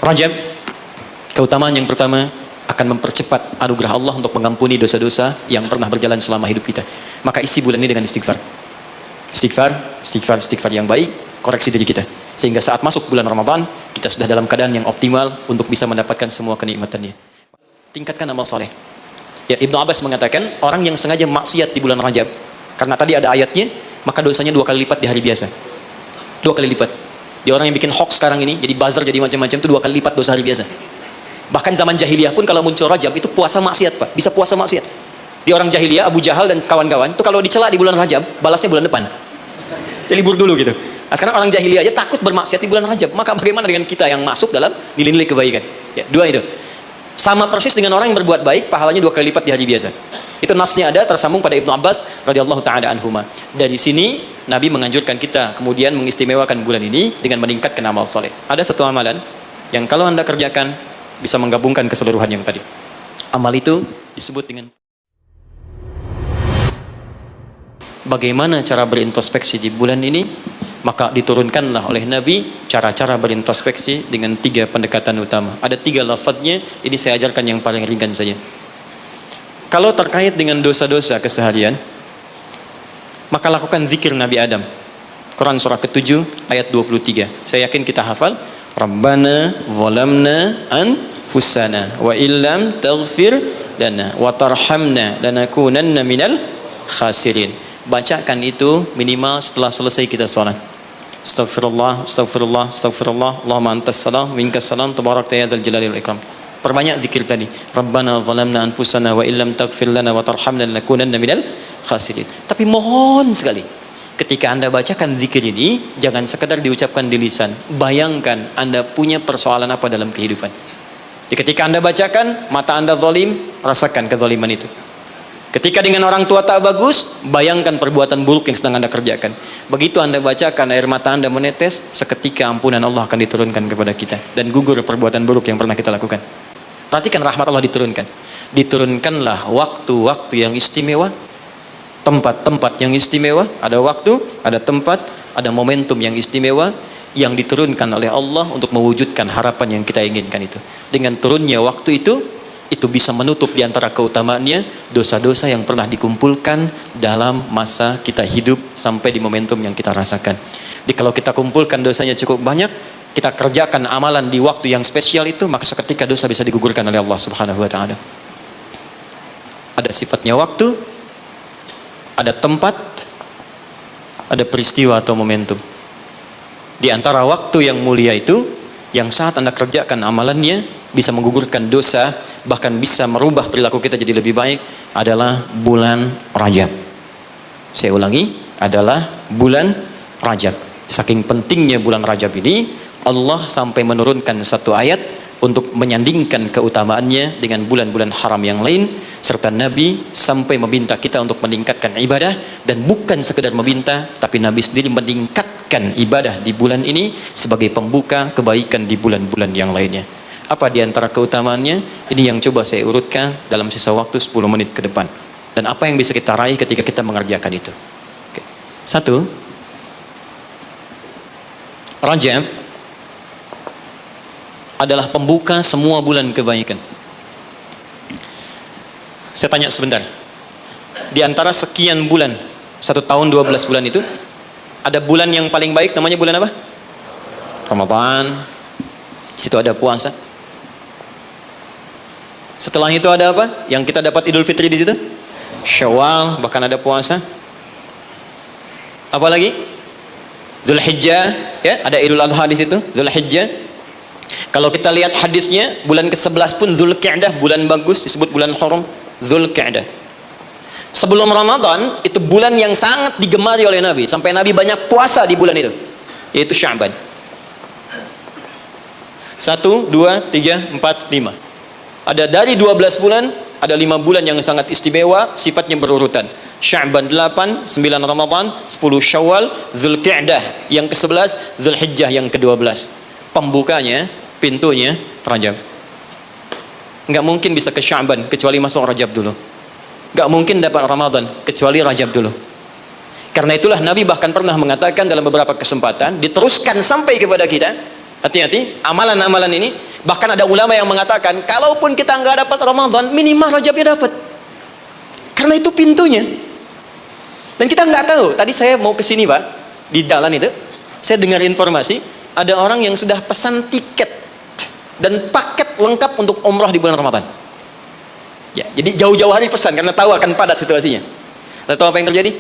Rajab, keutamaan yang pertama akan mempercepat anugerah Allah untuk mengampuni dosa-dosa yang pernah berjalan selama hidup kita. Maka isi bulan ini dengan istighfar. Istighfar yang baik, koreksi diri kita. Sehingga saat masuk bulan Ramadan, kita sudah dalam keadaan yang optimal untuk bisa mendapatkan semua kenikmatannya. Tingkatkan amal saleh. Ya, Ibnu Abbas mengatakan, orang yang sengaja maksiat di bulan Rajab, karena tadi ada ayatnya, maka dosanya 2 kali lipat di hari biasa. 2 kali lipat. Di orang yang bikin hoax sekarang ini, jadi buzzer, jadi macam-macam, itu 2 kali lipat dosa hari biasa. Bahkan zaman jahiliyah pun kalau muncul Rajab, itu puasa maksiat, Pak. Bisa puasa maksiat. Di orang jahiliyah, Abu Jahal dan kawan-kawan, itu kalau dicela di bulan Rajab, balasnya bulan depan. Jadi libur dulu gitu. Nah, sekarang orang jahiliyah aja takut bermaksiat di bulan Rajab. Maka bagaimana dengan kita yang masuk dalam nilai-nilai kebaikan? Ya, 2 itu. Sama persis dengan orang yang berbuat baik, pahalanya 2 kali lipat di hari biasa. Itu nasnya ada tersambung pada Ibnu Abbas radhiyallahu taala anhuma. Dari sini Nabi menganjurkan kita kemudian mengistimewakan bulan ini dengan meningkatkan amal saleh. Ada satu amalan yang kalau Anda kerjakan bisa menggabungkan keseluruhan yang tadi. Amal itu disebut dengan bagaimana cara berintrospeksi di bulan ini. Maka diturunkanlah oleh Nabi cara-cara berintrospeksi dengan 3 pendekatan utama. Ada 3 lafadznya, ini saya ajarkan yang paling ringan saja. Kalau terkait dengan dosa-dosa keseharian, maka lakukan zikir Nabi Adam. Quran surah ke-7 ayat 23. Saya yakin kita hafal. Rabbana zalamna anfusana wa illam taghfir lana wa tarhamna lanakunanna minal khasirin. Bacakan itu minimal setelah selesai kita salat. Astaghfirullah, astaghfirullah, astaghfirullah. Allahumma antas salam, minkas salam, tabarakta ya dzal jalali wal ikram. Perbanyak zikir tadi. Rabbana zalamna anfusana wa illam taghfir lana wa tarhamna lanakunanna minal khasirin. Tapi mohon sekali, ketika Anda bacakan zikir ini, jangan sekadar diucapkan di lisan. Bayangkan Anda punya persoalan apa dalam kehidupan. Jadi ketika Anda bacakan, mata Anda zalim, rasakan kezaliman itu. Ketika dengan orang tua tak bagus, bayangkan perbuatan buruk yang sedang Anda kerjakan. Begitu Anda bacakan, air mata Anda menetes, seketika ampunan Allah akan diturunkan kepada kita. Dan gugur perbuatan buruk yang pernah kita lakukan. Perhatikan rahmat Allah diturunkan. Diturunkanlah waktu-waktu yang istimewa, tempat-tempat yang istimewa, ada waktu, ada tempat, ada momentum yang istimewa, yang diturunkan oleh Allah untuk mewujudkan harapan yang kita inginkan itu. Dengan turunnya waktu itu bisa menutup di antara keutamaannya dosa-dosa yang pernah dikumpulkan dalam masa kita hidup sampai di momentum yang kita rasakan. Jadi kalau kita kumpulkan dosanya cukup banyak, kita kerjakan amalan di waktu yang spesial itu, maka seketika dosa bisa digugurkan oleh Allah Subhanahu wa taala. Ada sifatnya waktu, ada tempat, ada peristiwa atau momentum. Di antara waktu yang mulia itu, yang saat Anda kerjakan amalannya bisa menggugurkan dosa, bahkan bisa merubah perilaku kita jadi lebih baik, adalah bulan Rajab. Saya ulangi, adalah bulan Rajab. Saking pentingnya bulan Rajab ini, Allah sampai menurunkan satu ayat untuk menyandingkan keutamaannya dengan bulan-bulan haram yang lain, serta Nabi sampai meminta kita untuk meningkatkan ibadah, dan bukan sekedar meminta, tapi Nabi sendiri meningkatkan ibadah di bulan ini sebagai pembuka kebaikan di bulan-bulan yang lainnya. Apa di antara keutamaannya? Ini yang coba saya urutkan dalam sisa waktu 10 menit ke depan. Dan apa yang bisa kita raih ketika kita mengerjakan itu. Oke. 1. Rajab adalah pembuka semua bulan kebaikan. Saya tanya sebentar. Di antara sekian bulan, 1 tahun 12 bulan itu, ada bulan yang paling baik, namanya bulan apa? Ramadan. Di situ ada puasa. Setelah itu ada apa? Yang kita dapat Idul Fitri di situ? Syawal, bahkan ada puasa. Apa lagi? Dzulhijjah, ya, ada Idul Adha di situ, Dzulhijjah. Kalau kita lihat hadisnya, bulan ke-11 pun Dzulqa'dah, bulan bagus, disebut bulan haram, Dzulqa'dah. Sebelum Ramadan, itu bulan yang sangat digemari oleh Nabi, sampai Nabi banyak puasa di bulan itu, yaitu Sya'ban. 1, 2, 3, 4, 5. Ada dari 12 bulan, ada 5 bulan yang sangat istimewa, sifatnya berurutan. Sya'ban 8, 9 Ramadan, 10 Syawal, Dzulqa'dah yang ke-11, Dzulhijjah yang ke-12. Pembukanya, pintunya Rajab. Nggak mungkin bisa ke Sya'ban kecuali masuk Rajab dulu. Nggak mungkin dapat Ramadan kecuali Rajab dulu. Karena itulah Nabi bahkan pernah mengatakan dalam beberapa kesempatan, diteruskan sampai kepada kita, hati-hati, amalan-amalan ini Bahkan ada ulama yang mengatakan, kalaupun kita nggak dapat Ramadan, minimal Rajabnya dapat. Karena itu pintunya. Dan kita nggak tahu. Tadi saya mau ke sini Pak, di jalan itu, saya dengar informasi, ada orang yang sudah pesan tiket dan paket lengkap untuk umrah di bulan Ramadan. Ya, jadi jauh-jauh hari pesan karena tahu akan padat situasinya. Lalu tahu apa yang terjadi?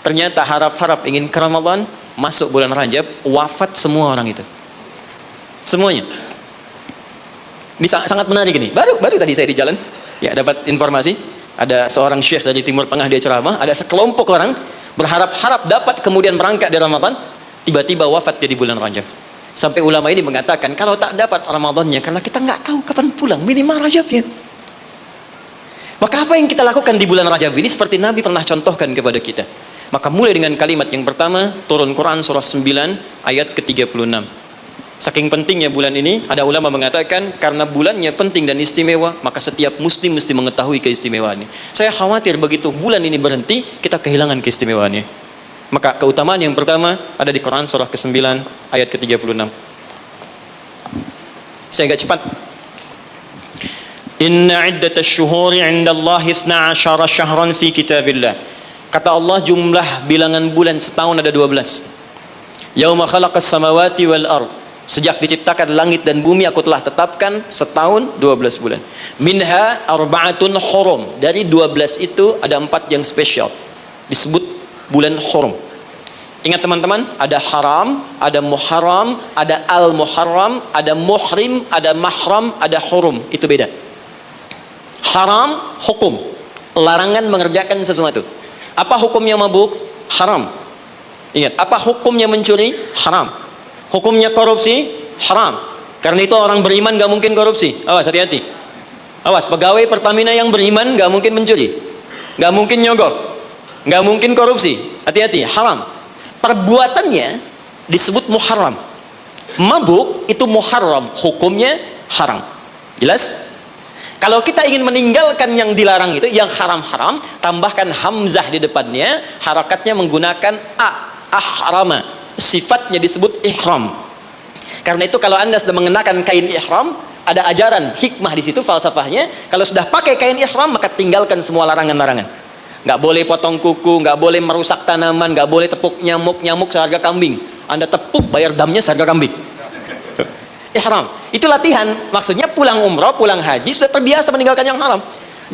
Ternyata harap-harap ingin ke Ramadan, masuk bulan Rajab, wafat semua orang itu. Semuanya. Ini sangat menarik ini. Baru tadi saya di jalan, ya dapat informasi, ada seorang syekh dari Timur Tengah dia ceramah, ada sekelompok orang berharap-harap dapat kemudian berangkat di Ramadan, tiba-tiba wafat dia di bulan Rajab. Sampai ulama ini mengatakan, kalau tak dapat Ramadannya, karena kita nggak tahu kapan pulang, minimal Rajabnya. Maka apa yang kita lakukan di bulan Rajab ini seperti Nabi pernah contohkan kepada kita. Maka mulai dengan kalimat yang pertama, turun Quran surah 9 ayat ke-36. Saking pentingnya bulan ini, ada ulama mengatakan karena bulannya penting dan istimewa, maka setiap muslim mesti mengetahui keistimewaannya. Saya khawatir begitu bulan ini berhenti, kita kehilangan keistimewaannya. Maka keutamaan yang pertama ada di Quran surah ke-9 ayat ke-36. Saya agak cepat. Inna iddatash syuhuri 'indallahi 12 syahran fi kitabillah. Kata Allah, jumlah bilangan bulan setahun ada 12. Yauma khalaqas samawati wal ard. Sejak diciptakan langit dan bumi aku telah tetapkan setahun 12 bulan. Minha arba'atun hurum. Dari 12 itu ada 4 yang spesial. Disebut bulan hurum. Ingat teman-teman, ada haram, ada muharram, ada al-muharram, ada muhrim, ada mahram, ada hurum. Itu beda. Haram, hukum. Larangan mengerjakan sesuatu. Apa hukumnya mabuk? Haram. Ingat, apa hukumnya mencuri? Haram. Hukumnya korupsi? Haram. Karena itu orang beriman gak mungkin korupsi. Awas, hati-hati. Awas, pegawai Pertamina yang beriman gak mungkin mencuri, gak mungkin nyogok, gak mungkin korupsi. Hati-hati, haram. Perbuatannya disebut muharram. Mabuk itu muharram, hukumnya haram. Jelas? Kalau kita ingin meninggalkan yang dilarang itu, yang haram-haram, tambahkan hamzah di depannya, harakatnya menggunakan ahrama. Sifatnya disebut ihram. Karena itu kalau Anda sudah mengenakan kain ihram, ada ajaran hikmah di situ, falsafahnya. Kalau sudah pakai kain ihram, maka tinggalkan semua larangan-larangan. Nggak boleh potong kuku, nggak boleh merusak tanaman, nggak boleh tepuk nyamuk seharga kambing. Anda tepuk, bayar damnya seharga kambing. Ihram. Itu latihan. Maksudnya pulang umroh, pulang haji sudah terbiasa meninggalkan yang haram.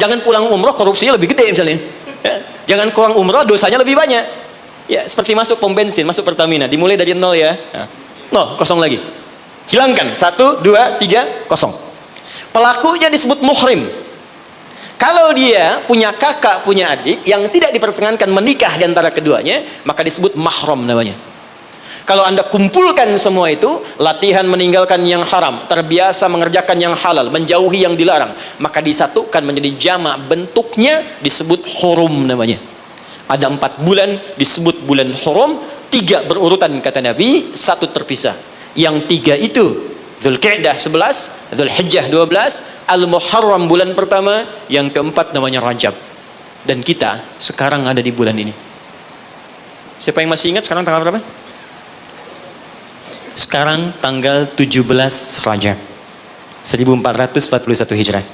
Jangan pulang umroh korupsinya lebih gede misalnya. Ya. Jangan kurang umroh dosanya lebih banyak. Ya, seperti masuk pom bensin, masuk Pertamina, dimulai dari 0 ya. Nah, 0, kosong lagi. Hilangkan. 1, 2, 3, kosong. Pelakunya disebut muhrim. Kalau dia punya kakak, punya adik yang tidak diperkenankan menikah di antara keduanya, maka disebut mahram namanya. Kalau Anda kumpulkan semua itu, latihan meninggalkan yang haram, terbiasa mengerjakan yang halal, menjauhi yang dilarang, maka disatukan menjadi jamak, bentuknya disebut hurum namanya. Ada 4 bulan disebut bulan hurum, 3 berurutan kata Nabi, 1 terpisah. Yang 3 itu Dzulqa'dah 11, Dzulhijjah 12, Al-Muharram bulan pertama, yang keempat namanya Rajab. Dan kita sekarang ada di bulan ini. Siapa yang masih ingat sekarang tanggal berapa? Sekarang tanggal 17 Rajab 1441 Hijrah.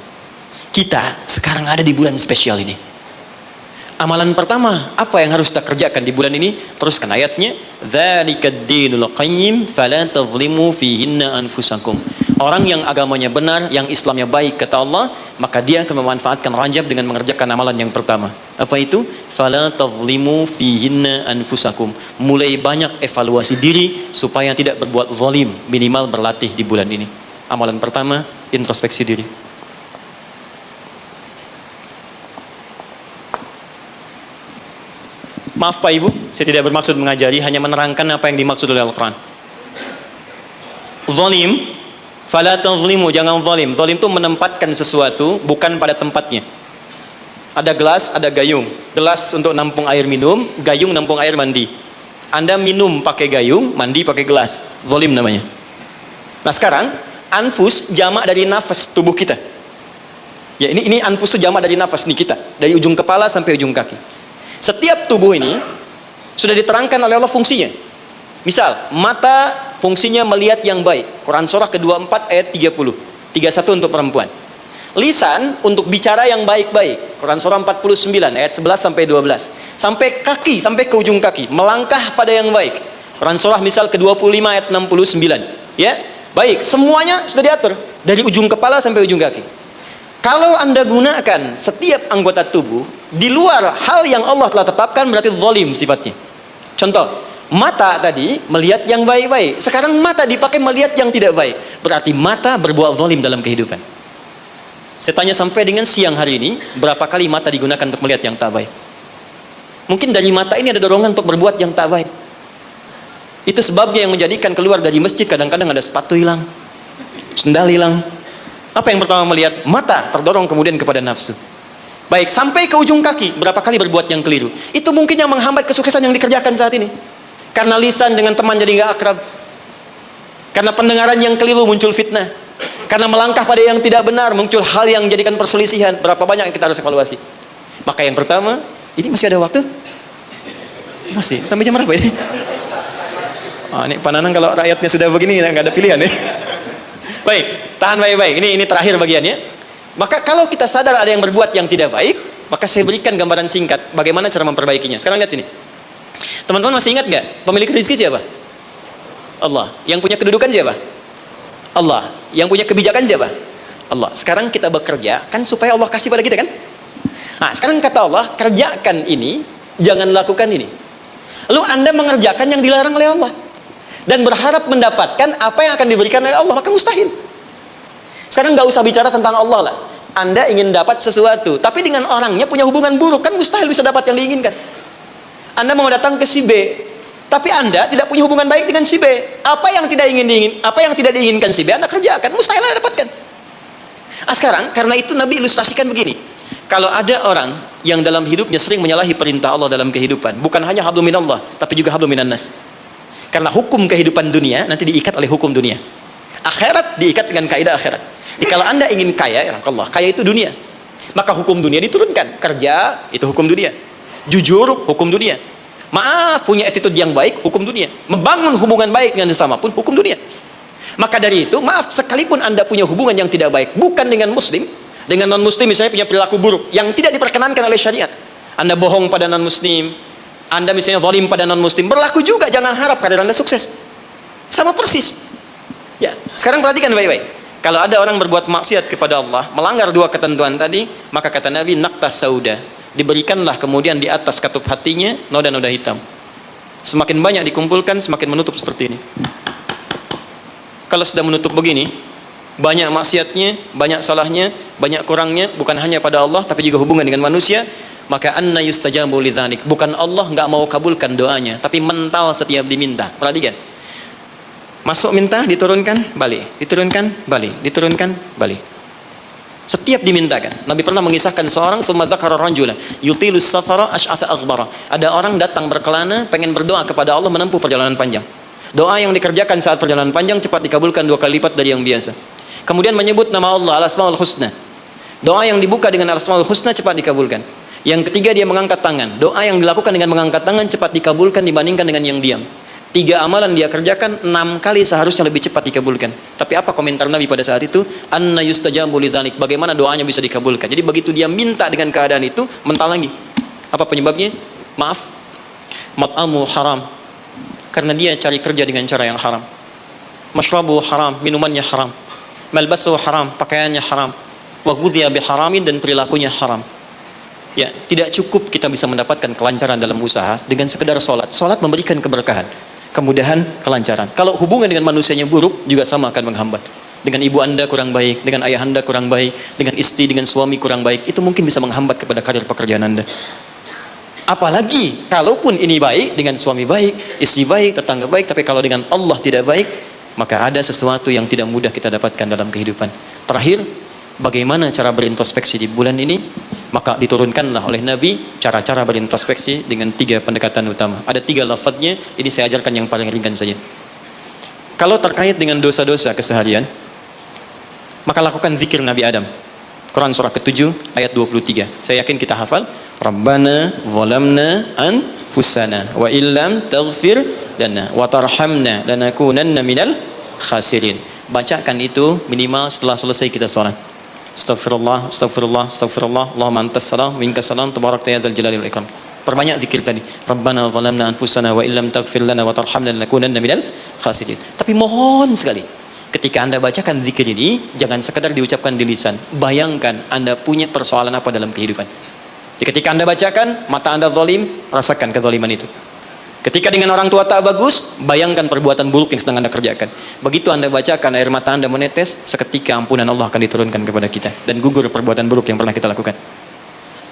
Kita sekarang ada di bulan spesial ini. Amalan pertama apa yang harus kita kerjakan di bulan ini? Teruskan ayatnya, dzalikad dinul qayyim fala tadhlimu fihinna anfusakum. Orang yang agamanya benar, yang Islamnya baik kata Allah, maka dia akan memanfaatkan Rajab dengan mengerjakan amalan yang pertama. Apa itu? Fala tadhlimu fihinna anfusakum. Mulai banyak evaluasi diri supaya tidak berbuat zalim, minimal berlatih di bulan ini. Amalan pertama, introspeksi diri. Maaf Pak Ibu, saya tidak bermaksud mengajari, hanya menerangkan apa yang dimaksud oleh Al-Quran. Zalim, fala tazlimu, jangan zalim. Zalim itu menempatkan sesuatu bukan pada tempatnya. Ada gelas, ada gayung. Gelas untuk nampung air minum, gayung nampung air mandi. Anda minum pakai gayung, mandi pakai gelas. Zalim namanya. Nah sekarang, anfus jamak dari nafas tubuh kita. Ya ini anfus itu jamak dari nafas nih kita, dari ujung kepala sampai ujung kaki. Setiap tubuh ini sudah diterangkan oleh Allah fungsinya. Misal, mata fungsinya melihat yang baik. Quran surah ke-24 ayat 30. 31 untuk perempuan. Lisan untuk bicara yang baik-baik. Quran surah 49 ayat 11 sampai 12. Sampai kaki, sampai ke ujung kaki, melangkah pada yang baik. Quran surah misal ke-25 ayat 69. Ya, baik, semuanya sudah diatur dari ujung kepala sampai ujung kaki. Kalau Anda gunakan setiap anggota tubuh di luar hal yang Allah telah tetapkan, berarti zalim sifatnya. Contoh, mata tadi melihat yang baik-baik, sekarang mata dipakai melihat yang tidak baik, berarti mata berbuat zalim dalam kehidupan. Saya tanya sampai dengan siang hari ini, berapa kali mata digunakan untuk melihat yang tak baik? Mungkin dari mata ini ada dorongan untuk berbuat yang tak baik. Itu sebabnya yang menjadikan keluar dari masjid kadang-kadang ada sepatu hilang, sendal hilang. Apa yang pertama melihat? Mata terdorong kemudian kepada nafsu. Baik, sampai ke ujung kaki, berapa kali berbuat yang keliru. Itu mungkin yang menghambat kesuksesan yang dikerjakan saat ini. Karena lisan dengan teman jadi nggak akrab. Karena pendengaran yang keliru muncul fitnah. Karena melangkah pada yang tidak benar muncul hal yang menjadikan perselisihan. Berapa banyak yang kita harus evaluasi. Maka yang pertama, ini masih ada waktu? Masih, sampai jam berapa ini? Ini Pak Nanang kalau rakyatnya sudah begini nggak ada pilihan ya. Baik, tahan baik-baik. Ini terakhir bagiannya. Maka kalau kita sadar ada yang berbuat yang tidak baik, maka saya berikan gambaran singkat bagaimana cara memperbaikinya. Sekarang lihat sini. Teman-teman masih ingat nggak pemilik rezeki siapa? Allah. Yang punya kedudukan siapa? Allah. Yang punya kebijakan siapa? Allah. Sekarang kita bekerja kan supaya Allah kasih pada kita kan? Nah, sekarang kata Allah, kerjakan ini, jangan lakukan ini. Lalu Anda mengerjakan yang dilarang oleh Allah dan berharap mendapatkan apa yang akan diberikan oleh Allah, maka mustahil. Sekarang nggak usah bicara tentang Allah lah. Anda ingin dapat sesuatu, tapi dengan orangnya punya hubungan buruk, kan mustahil bisa dapat yang diinginkan. Anda mau datang ke si B, tapi Anda tidak punya hubungan baik dengan si B. Apa yang tidak diinginkan si B, Anda kerjakan, mustahil Anda dapatkan. Sekarang karena itu Nabi ilustrasikan begini. Kalau ada orang yang dalam hidupnya sering menyalahi perintah Allah dalam kehidupan, bukan hanya hablum minallah, tapi juga hablum minannas. Karena hukum kehidupan dunia nanti diikat oleh hukum dunia. Akhirat diikat dengan kaidah akhirat. Jadi kalau Anda ingin kaya, ya Allah, kaya itu dunia. Maka hukum dunia diturunkan. Kerja itu hukum dunia. Jujur hukum dunia. Maaf, punya attitude yang baik, hukum dunia. Membangun hubungan baik dengan sesama pun hukum dunia. Maka dari itu, maaf, sekalipun Anda punya hubungan yang tidak baik, bukan dengan muslim, dengan non-muslim misalnya punya perilaku buruk yang tidak diperkenankan oleh syariat. Anda bohong pada non-muslim, Anda misalnya zalim pada non-muslim, berlaku juga, jangan harap karir Anda sukses. Sama persis. Ya, sekarang perhatikan baik-baik. Kalau ada orang berbuat maksiat kepada Allah, melanggar dua ketentuan tadi, maka kata Nabi, naqtah sauda, diberikanlah kemudian di atas katup hatinya noda-noda hitam. Semakin banyak dikumpulkan, semakin menutup seperti ini. Kalau sudah menutup begini, banyak maksiatnya, banyak salahnya, banyak kurangnya, bukan hanya pada Allah, tapi juga hubungan dengan manusia, maka anna yustajabu lidzanik. Bukan Allah nggak mau kabulkan doanya, tapi mental setiap diminta. Perhatikan. Masuk minta, diturunkan, balik. Diturunkan, balik. Diturunkan, balik. Setiap dimintakan. Nabi pernah mengisahkan seorang thumma dzakara rajula yutilus safara asy'atha aghbara. Ada orang datang berkelana pengen berdoa kepada Allah menempuh perjalanan panjang. Doa yang dikerjakan saat perjalanan panjang cepat dikabulkan 2 kali lipat dari yang biasa. Kemudian menyebut nama Allah al-asmaul husna. Doa yang dibuka dengan al-asmaul husna cepat dikabulkan. Yang ketiga dia mengangkat tangan. Doa yang dilakukan dengan mengangkat tangan cepat dikabulkan dibandingkan dengan yang diam. 3 amalan dia kerjakan 6 kali seharusnya lebih cepat dikabulkan. Tapi apa komentar Nabi pada saat itu? Anna yustajabu lidzalik. Bagaimana doanya bisa dikabulkan? Jadi begitu dia minta dengan keadaan itu, mental lagi. Apa penyebabnya? Maaf. Mat'amu haram. Karena dia cari kerja dengan cara yang haram. Mashrabu haram, minumannya haram. Malbasu haram, pakaiannya haram. Wa ghudhiya biharamin, dan perilakunya haram. Ya, tidak cukup kita bisa mendapatkan kelancaran dalam usaha dengan sekedar sholat. Sholat memberikan keberkahan, kemudahan, kelancaran. Kalau hubungan dengan manusianya buruk, juga sama akan menghambat. Dengan ibu Anda kurang baik, dengan ayah Anda kurang baik, dengan istri, dengan suami kurang baik, itu mungkin bisa menghambat kepada karir pekerjaan Anda. Apalagi kalaupun ini baik, dengan suami baik, istri baik, tetangga baik, tapi kalau dengan Allah tidak baik, maka ada sesuatu yang tidak mudah kita dapatkan dalam kehidupan. Terakhir, bagaimana cara berintrospeksi di bulan ini? Maka diturunkanlah oleh Nabi cara-cara berintrospeksi dengan 3 pendekatan utama. Ada 3 lafadznya, ini saya ajarkan yang paling ringan saja. Kalau terkait dengan dosa-dosa keseharian, maka lakukan zikir Nabi Adam. Quran surah ke-7 ayat 23. Saya yakin kita hafal. Rabbana zalamna anfusana wa illam taghfir lana wa tarhamna lanakunanna minal khasirin. Bacakan itu minimal setelah selesai kita salat. Astaghfirullah, astaghfirullah, astaghfirullah, Allahumma antas salam, minkas salam, tabarakta ya dzal jalali wal ikram. Perbanyak zikir tadi. Rabbana zalamna anfusana wa illam taghfir lana wa tarhamna lanakunanna minal khasirin. Tapi mohon sekali, ketika Anda bacakan zikir ini, jangan sekedar diucapkan di lisan. Bayangkan Anda punya persoalan apa dalam kehidupan. Jadi ketika Anda bacakan, mata Anda zalim, rasakan kezaliman itu. Ketika dengan orang tua tak bagus, bayangkan perbuatan buruk yang sedang Anda kerjakan. Begitu Anda bacakan, air mata Anda menetes, seketika ampunan Allah akan diturunkan kepada kita dan gugur perbuatan buruk yang pernah kita lakukan.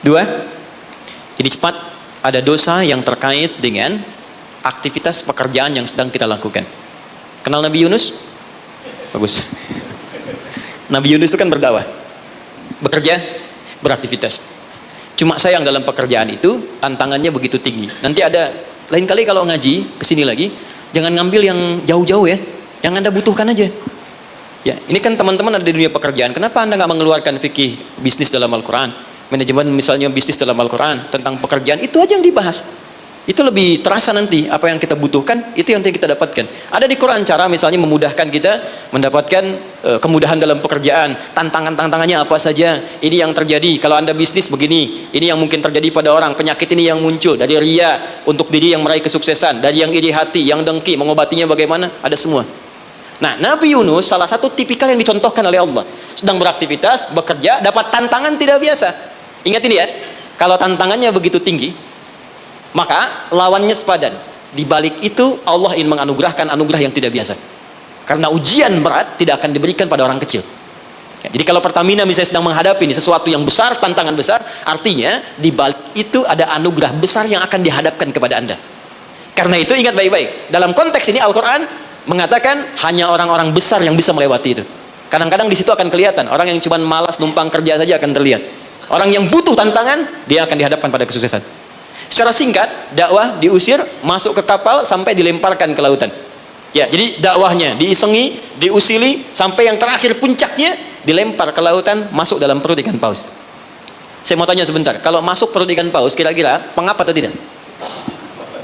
2, ini cepat. Ada dosa yang terkait dengan aktivitas pekerjaan yang sedang kita lakukan. Kenal Nabi Yunus? Bagus. Nabi Yunus itu kan berdakwah, bekerja, beraktivitas. Cuma sayang dalam pekerjaan itu tantangannya begitu tinggi. Nanti ada lain kali kalau ngaji kesini lagi, jangan ngambil yang jauh-jauh ya, yang Anda butuhkan aja. Ya, ini kan teman-teman ada di dunia pekerjaan. Kenapa Anda nggak mengeluarkan fikih bisnis dalam Al-Quran? Manajemen misalnya bisnis dalam Al-Quran tentang pekerjaan, itu aja yang dibahas. Itu lebih terasa nanti apa yang kita butuhkan, itu yang kita dapatkan. Ada di Quran cara misalnya memudahkan kita mendapatkan kemudahan dalam pekerjaan. Tantangannya apa saja. Ini yang terjadi kalau Anda bisnis begini. Ini yang mungkin terjadi pada orang. Penyakit ini yang muncul dari riya untuk diri yang meraih kesuksesan, dari yang iri hati, yang dengki, mengobatinya bagaimana, ada semua. Nah, Nabi Yunus salah satu tipikal yang dicontohkan oleh Allah. Sedang beraktivitas, bekerja, dapat tantangan tidak biasa. Ingat ini ya, kalau tantangannya begitu tinggi, maka lawannya sepadan. Di balik itu Allah ingin menganugerahkan anugerah yang tidak biasa. Karena ujian berat tidak akan diberikan pada orang kecil. Ya, jadi kalau Pertamina misalnya sedang menghadapi ini sesuatu yang besar, tantangan besar, artinya di balik itu ada anugerah besar yang akan dihadapkan kepada Anda. Karena itu ingat baik-baik. Dalam konteks ini Al-Quran mengatakan hanya orang-orang besar yang bisa melewati itu. Kadang-kadang di situ akan kelihatan orang yang cuma malas numpang kerja saja akan terlihat. Orang yang butuh tantangan, dia akan dihadapkan pada kesuksesan. Secara singkat, dakwah diusir, masuk ke kapal sampai dilemparkan ke lautan. Ya, jadi dakwahnya diisengi, diusili sampai yang terakhir puncaknya dilempar ke lautan, masuk dalam perut ikan paus. Saya mau tanya sebentar, kalau masuk perut ikan paus kira-kira pengap atau tidak?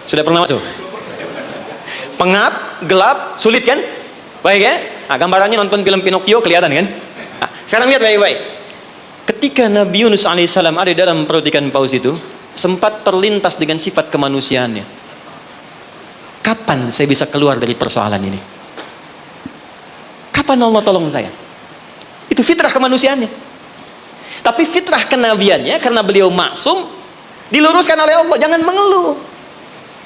Sudah pernah masuk? Pengap, gelap, sulit kan? Baik ya? Nah, gambarannya nonton film Pinocchio kelihatan kan? Nah, sekarang lihat baik-baik. Ketika Nabi Yunus alaihissalam ada dalam perut ikan paus itu, sempat terlintas dengan sifat kemanusiaannya. Kapan saya bisa keluar dari persoalan ini? Kapan Allah tolong saya? Itu fitrah kemanusiaannya. Tapi fitrah kenabiannya, karena beliau maksum, diluruskan oleh Allah. Jangan mengeluh.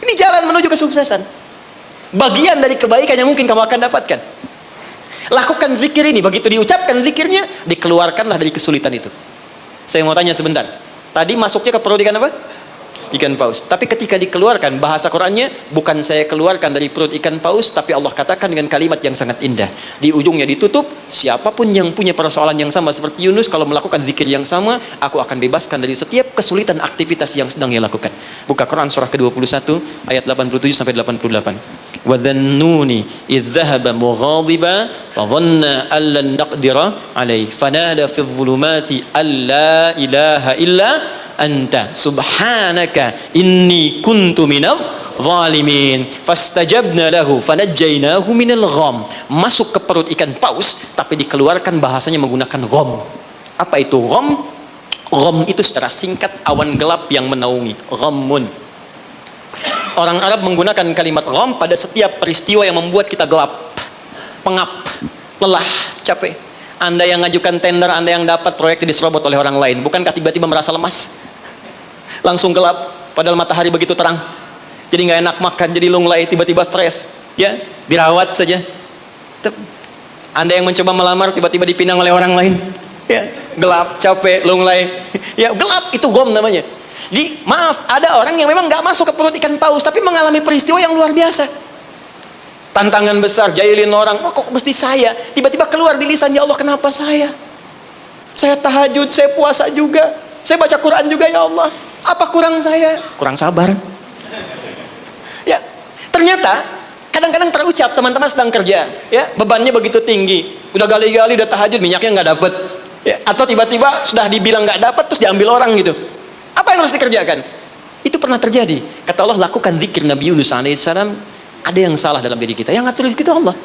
Ini jalan menuju kesuksesan. Bagian dari kebaikan yang mungkin kamu akan dapatkan. Lakukan zikir ini, begitu diucapkan zikirnya, dikeluarkanlah dari kesulitan itu. Saya mau tanya sebentar, tadi masuknya ke perut ikan apa? Ikan paus. Tapi ketika dikeluarkan, bahasa Qurannya bukan saya keluarkan dari perut ikan paus, tapi Allah katakan dengan kalimat yang sangat indah. Di ujungnya ditutup, siapapun yang punya persoalan yang sama seperti Yunus, kalau melakukan zikir yang sama, aku akan bebaskan dari setiap kesulitan aktivitas yang sedang ia lakukan. Buka Quran surah ke-21 ayat 87 sampai 88. وَذَنُّونِ إِذْ ذَهَبَ مُغَاضِبًا فَظَنَّ أَن لَّن نَّقْدِرَ عَلَيْهِ فَنَادَى فِي الظُّلُمَاتِ أَن لَّا إِلَٰهَ إِلَّا أَنتَ سُبْحَانَكَ إِنِّي كُنتُ مِنَ الظَّالِمِينَ فَاسْتَجَبْنَا لَهُ فَنَجَّيْنَاهُ مِنَ الْغَمِّ. Masuk ke perut ikan paus, tapi dikeluarkan bahasanya menggunakan gham. Apa itu gham? Gham itu secara singkat awan gelap yang menaungi. Ghammun. Orang Arab menggunakan kalimat gham pada setiap peristiwa yang membuat kita gelap, pengap, lelah, capek. Anda yang ngajukan tender, Anda yang dapat proyek diserobot oleh orang lain. Bukankah tiba-tiba merasa lemas? Langsung gelap, padahal matahari begitu terang. Jadi nggak enak makan, jadi lunglai, tiba-tiba stres. Ya, dirawat saja. Anda yang mencoba melamar, tiba-tiba dipinang oleh orang lain. Ya, gelap, capek, lunglai. Ya, gelap itu gham namanya. Jadi maaf, ada orang yang memang nggak masuk ke perut ikan paus, tapi mengalami peristiwa yang luar biasa. Tantangan besar, jahilin orang, oh, kok mesti saya? Tiba-tiba keluar di lisan, ya Allah kenapa saya? Saya tahajud, saya puasa juga, saya baca Quran juga, ya Allah. Apa kurang saya? Kurang sabar. Ya, ternyata kadang-kadang terucap, teman-teman sedang kerja, ya bebannya begitu tinggi, udah gali-gali, udah tahajud, minyaknya nggak dapet, ya, atau tiba-tiba sudah dibilang nggak dapet, terus diambil orang gitu. Apa yang harus dikerjakan? Itu pernah terjadi. Kata Allah, lakukan zikir Nabi Yunus alaihissalam ada yang salah dalam diri kita. Yang ngatur rezeki itu Allah.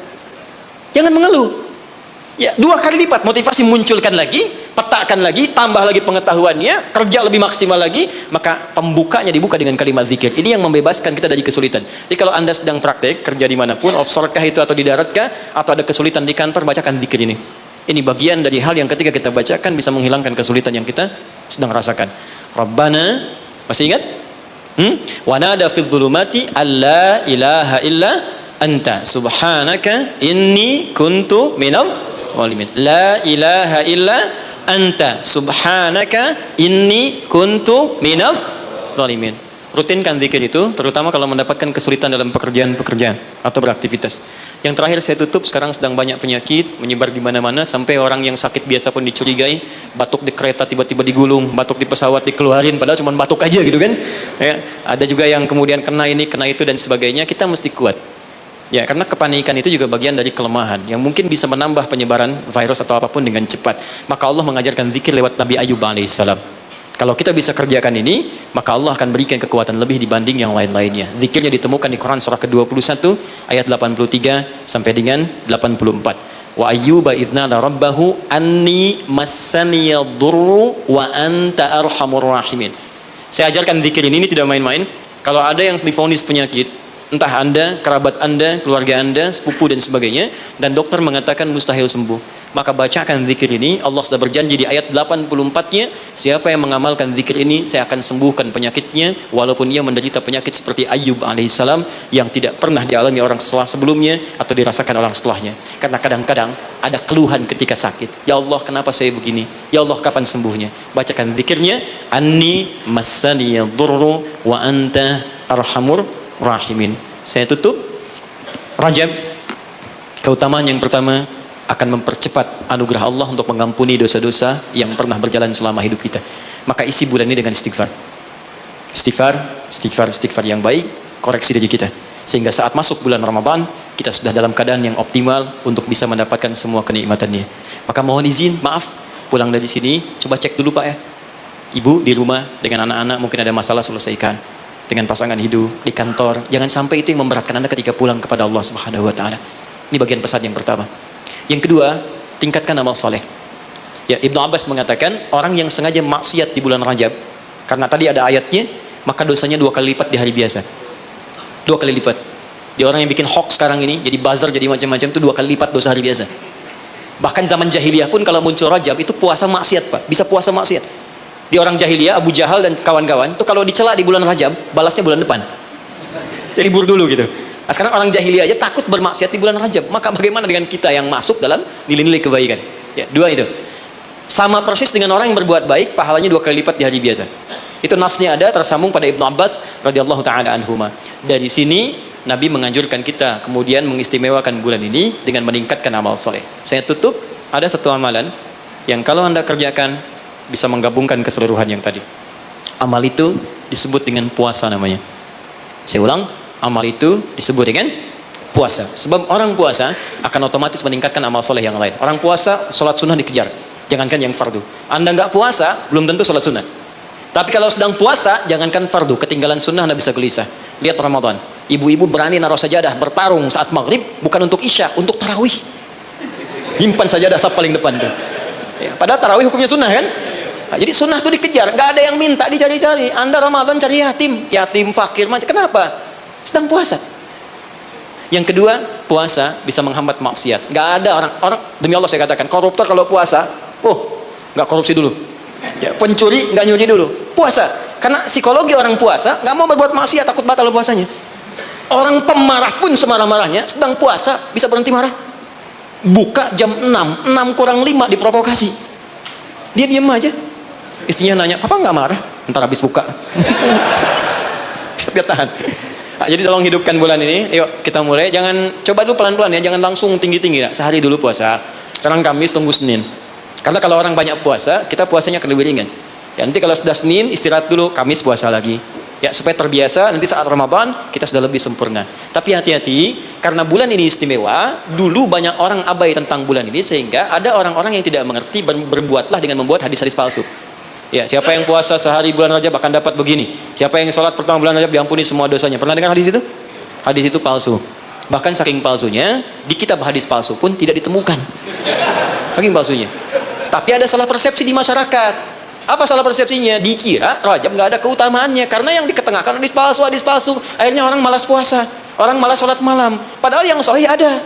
Jangan mengeluh. Ya, 2 kali lipat motivasi, munculkan lagi, petakan lagi, tambah lagi pengetahuannya, kerja lebih maksimal lagi, maka pembukanya dibuka dengan kalimat zikir. Ini yang membebaskan kita dari kesulitan. Jadi kalau Anda sedang praktek kerja dimanapun, offshore kah itu atau di darat kah, atau ada kesulitan di kantor, bacakan zikir ini. Ini bagian dari hal yang ketika kita bacakan bisa menghilangkan kesulitan yang kita sedang rasakan. Rabbana, masih ingat? Wa nada fil dhulumati alla ilaha illa anta subhanaka inni kuntu minal zalimin. La ilaha illa anta subhanaka inni kuntu minal zalimin. Rutinkan zikir itu, terutama kalau mendapatkan kesulitan dalam pekerjaan-pekerjaan atau beraktivitas. Yang terakhir saya tutup, sekarang sedang banyak penyakit menyebar di mana-mana, sampai orang yang sakit biasa pun dicurigai, batuk di kereta tiba-tiba digulung, batuk di pesawat dikeluarin, padahal cuma batuk aja gitu kan. Ya, ada juga yang kemudian kena ini, kena itu dan sebagainya. Kita mesti kuat. Ya, karena kepanikan itu juga bagian dari kelemahan yang mungkin bisa menambah penyebaran virus atau apapun dengan cepat. Maka Allah mengajarkan zikir lewat Nabi Ayub alaihissalam. Kalau kita bisa kerjakan ini, maka Allah akan berikan kekuatan lebih dibanding yang lain-lainnya. Zikirnya ditemukan di Quran surah ke-21 ayat 83 sampai dengan 84. Wa ayyuba idznala rabbahu anni massaniyadurru wa anta arhamur rahimin. Saya ajarkan zikir ini tidak main-main. Kalau ada yang divonis penyakit, entah Anda, kerabat Anda, keluarga Anda, sepupu dan sebagainya, dan dokter mengatakan mustahil sembuh, maka bacakan zikir ini. Allah sudah berjanji di ayat 84-nya, siapa yang mengamalkan zikir ini, saya akan sembuhkan penyakitnya, walaupun ia menderita penyakit seperti Ayyub alaihissalam yang tidak pernah dialami orang sebelumnya atau dirasakan orang setelahnya. Karena kadang-kadang ada keluhan ketika sakit. Ya Allah, kenapa saya begini? Ya Allah, kapan sembuhnya? Bacakan zikirnya, anni massaniyadurru wa anta arhamur rahimin. Saya tutup. Rajab, keutamaan yang pertama akan mempercepat anugerah Allah untuk mengampuni dosa-dosa yang pernah berjalan selama hidup kita. Maka isi bulan ini dengan istighfar. Istighfar yang baik, koreksi diri kita. Sehingga saat masuk bulan Ramadan, kita sudah dalam keadaan yang optimal untuk bisa mendapatkan semua kenikmatannya. Maka mohon izin, maaf, pulang dari sini, coba cek dulu Pak ya. Ibu di rumah dengan anak-anak mungkin ada masalah, selesaikan. Dengan pasangan hidup, di kantor, jangan sampai itu yang memberatkan Anda ketika pulang kepada Allah Subhanahu wa taala. Ini bagian pesan yang pertama. Yang kedua, tingkatkan amal saleh. Ya, Ibnu Abbas mengatakan, orang yang sengaja maksiat di bulan Rajab, karena tadi ada ayatnya, maka dosanya 2 kali lipat di hari biasa. 2 kali lipat. Di orang yang bikin hoax sekarang ini, jadi buzzer, jadi macam-macam, itu 2 kali lipat dosa hari biasa. Bahkan zaman jahiliyah pun kalau muncul Rajab, itu puasa maksiat Pak, bisa puasa maksiat. Di orang jahiliyah, Abu Jahal dan kawan-kawan itu kalau dicela di bulan Rajab, balasnya bulan depan. Jadi libur dulu gitu. Nah, sekarang orang jahiliyah aja takut bermaksiat di bulan Rajab. Maka bagaimana dengan kita yang masuk dalam nilai-nilai kebaikan? Ya, 2 itu. Sama persis dengan orang yang berbuat baik, pahalanya 2 kali lipat di hari biasa. Itu nasnya ada tersambung pada Ibnu Abbas radhiyallahu taala anhuma. Dari sini Nabi menganjurkan kita kemudian mengistimewakan bulan ini dengan meningkatkan amal soleh. Saya tutup, ada satu amalan yang kalau Anda kerjakan bisa menggabungkan keseluruhan yang tadi. Amal itu disebut dengan puasa namanya. Saya ulang, amal itu disebut dengan puasa. Sebab orang puasa akan otomatis meningkatkan amal soleh yang lain. Orang puasa, sholat sunnah dikejar. Jangankan yang fardu. Anda nggak puasa, belum tentu sholat sunnah. Tapi kalau sedang puasa, jangankan fardu, ketinggalan sunnah Anda bisa gelisah. Lihat Ramadan. Ibu-ibu berani naruh sajadah, bertarung saat maghrib, bukan untuk isya, untuk tarawih. Himpan sajadah saf paling depan tuh. Ya, padahal tarawih hukumnya sunnah kan? Nah, jadi sunnah itu dikejar, nggak ada yang minta dicari-cari. Anda Ramadan cari yatim fakir macam. Kenapa? Sedang puasa. Yang kedua, puasa bisa menghambat maksiat. Nggak ada orang demi Allah saya katakan, koruptor kalau puasa, nggak korupsi dulu. Ya, pencuri nggak nyuri dulu. Puasa, karena psikologi orang puasa nggak mau berbuat maksiat, takut batal puasanya. Orang pemarah pun semarah-marahnya sedang puasa bisa berhenti marah. Buka jam 6 kurang 5 diprovokasi. Dia diam aja. Istrinya nanya, "Papa nggak marah?" Ntar habis buka. Dia tahan. Nah, jadi tolong hidupkan bulan ini. Yuk kita mulai. Jangan, coba dulu pelan-pelan ya. Jangan langsung tinggi-tinggi. Sehari dulu puasa. Sekarang Kamis, tunggu Senin. Karena kalau orang banyak puasa, kita puasanya akan lebih ringan. Ya, nanti kalau sudah Senin, istirahat dulu. Kamis puasa lagi. Ya, supaya terbiasa. Nanti saat Ramadan, kita sudah lebih sempurna. Tapi hati-hati, karena bulan ini istimewa. Dulu banyak orang abai tentang bulan ini, sehingga ada orang-orang yang tidak mengerti, berbuatlah dengan membuat hadis-hadis palsu. Ya, siapa yang puasa sehari bulan Rajab akan dapat begini. Siapa yang sholat pertama bulan Rajab diampuni semua dosanya. Pernah dengar hadis itu? hadis itu palsu. Bahkan saking palsunya, di kitab hadis palsu pun tidak ditemukan. Saking palsunya. Tapi ada salah persepsi di masyarakat. Apa salah persepsinya? Dikira Rajab nggak ada keutamaannya karena yang diketengahkan hadis palsu. Akhirnya orang malas puasa, orang malas sholat malam. Padahal yang sahih ada.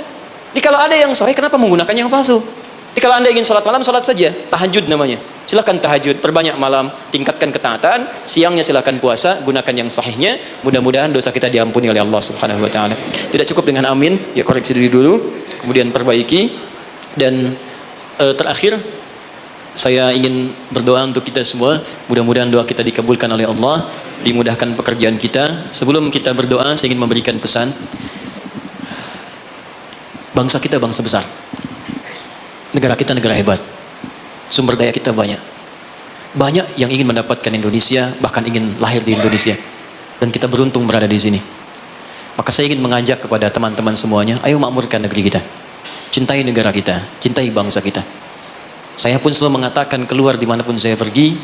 Kalau ada yang sahih, kenapa menggunakan yang palsu? Kalau Anda ingin sholat malam, sholat saja. Tahajud namanya. Silakan tahajud, perbanyak malam, tingkatkan ketaatan. Siangnya silakan puasa, gunakan yang sahihnya. Mudah-mudahan dosa kita diampuni oleh Allah Subhanahu wa taala. Tidak cukup dengan amin, ya koreksi diri dulu, kemudian perbaiki. Dan terakhir, saya ingin berdoa untuk kita semua. Mudah-mudahan doa kita dikabulkan oleh Allah, dimudahkan pekerjaan kita. Sebelum kita berdoa, saya ingin memberikan pesan. Bangsa kita bangsa besar. Negara kita negara hebat. Sumber daya kita banyak. Banyak yang ingin mendapatkan Indonesia, bahkan ingin lahir di Indonesia. Dan kita beruntung berada di sini. Maka saya ingin mengajak kepada teman-teman semuanya, ayo makmurkan negeri kita. Cintai negara kita, cintai bangsa kita. Saya pun selalu mengatakan keluar dimanapun saya pergi,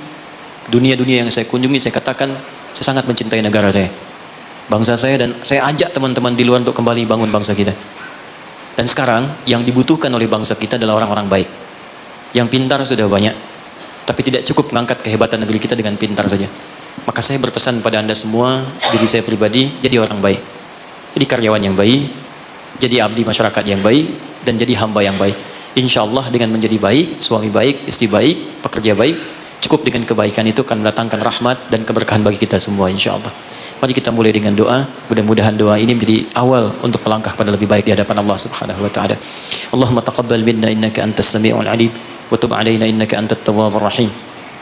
dunia-dunia yang saya kunjungi, saya katakan, saya sangat mencintai negara saya. Bangsa saya, dan saya ajak teman-teman di luar untuk kembali bangun bangsa kita. Dan sekarang yang dibutuhkan oleh bangsa kita adalah orang-orang baik. Yang pintar sudah banyak, tapi tidak cukup mengangkat kehebatan negeri kita dengan pintar saja. Maka saya berpesan pada Anda semua, diri saya pribadi, jadi orang baik. Jadi karyawan yang baik, jadi abdi masyarakat yang baik, dan jadi hamba yang baik. Insya Allah dengan menjadi baik, suami baik, istri baik, pekerja baik, cukup dengan kebaikan itu akan mendatangkan rahmat dan keberkahan bagi kita semua insya Allah. Mari kita mulai dengan doa. Mudah-mudahan doa ini menjadi awal untuk melangkah pada lebih baik di hadapan Allah Subhanahu wa taala. Allahumma taqabbal minna innaka antas samiul alim wa tub alaina innaka antat tawwabur rahim.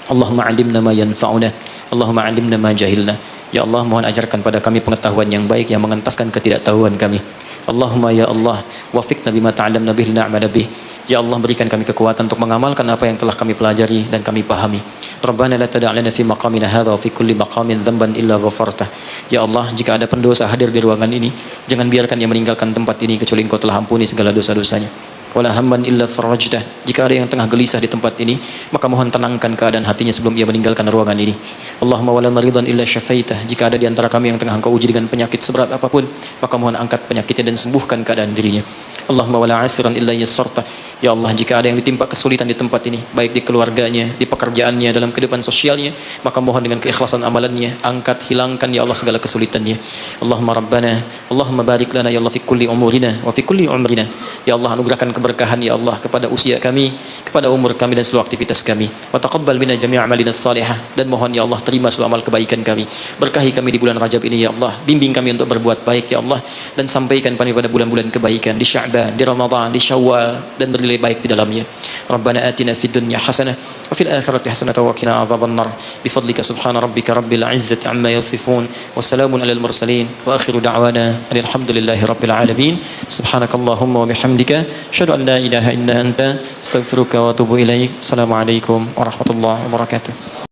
Allahumma 'allimna ma yanfa'una. Allahumma 'allimna ma jahilna. Ya Allah, mohon ajarkan pada kami pengetahuan yang baik yang mengentaskan ketidaktahuan kami. Allahumma ya Allah, wafiqna bima ta'allamna bihi na'mal bih. Ya Allah, berikan kami kekuatan untuk mengamalkan apa yang telah kami pelajari dan kami pahami. Rabbana la tada' lana fi maqamina hadha wa fi kulli maqamin dhanban illa ghafartah. Ya Allah, jika ada pendosa hadir di ruangan ini, jangan biarkan dia meninggalkan tempat ini kecuali Engkau telah ampuni segala dosa-dosanya. Wala hamman illa farajtah. Jika ada yang tengah gelisah di tempat ini, maka mohon tenangkan keadaan hatinya sebelum ia meninggalkan ruangan ini. Allahumma wala maridan illa syafaitah. Jika ada di antara kami yang tengah Engkau uji dengan penyakit seberat apapun, maka mohon angkat penyakitnya dan sembuhkan keadaan dirinya. Allahumma wala asiran illa yassartah. Ya Allah, jika ada yang ditimpa kesulitan di tempat ini, baik di keluarganya, di pekerjaannya, dalam kehidupan sosialnya, maka mohon dengan keikhlasan amalannya, angkat, hilangkan ya Allah segala kesulitannya. Allahumma Rabbana, Allahumma barik lana ya Allah fi kulli umurina wa fi kulli umrina. Ya Allah, anugerahkan keberkahan ya Allah kepada usia kami, kepada umur kami dan seluruh aktivitas kami. Wa taqabbal minna jami' a'malina salihah. Dan mohon ya Allah terima seluruh amal kebaikan kami. Berkahi kami di bulan Rajab ini ya Allah. Bimbing kami untuk berbuat baik ya Allah, dan sampaikan kami pada bulan-bulan kebaikan di Sya'ban, di Ramadan, di Syawal, dan bernilai baik di dalamnya. Rabbana atina fid dunya hasanah wa fil akhirati hasanah wa qina adzabannar. Bifadlika subhana rabbika rabbil izzati amma yasifun wa salamun alal mursalin wa akhiru da'wana alhamdulillahi rabbil alamin. Subhanakallahumma wa bihamdika asyhadu an la ilaha illa anta astaghfiruka wa atubu ilaik. Assalamualaikum warahmatullahi wabarakatuh.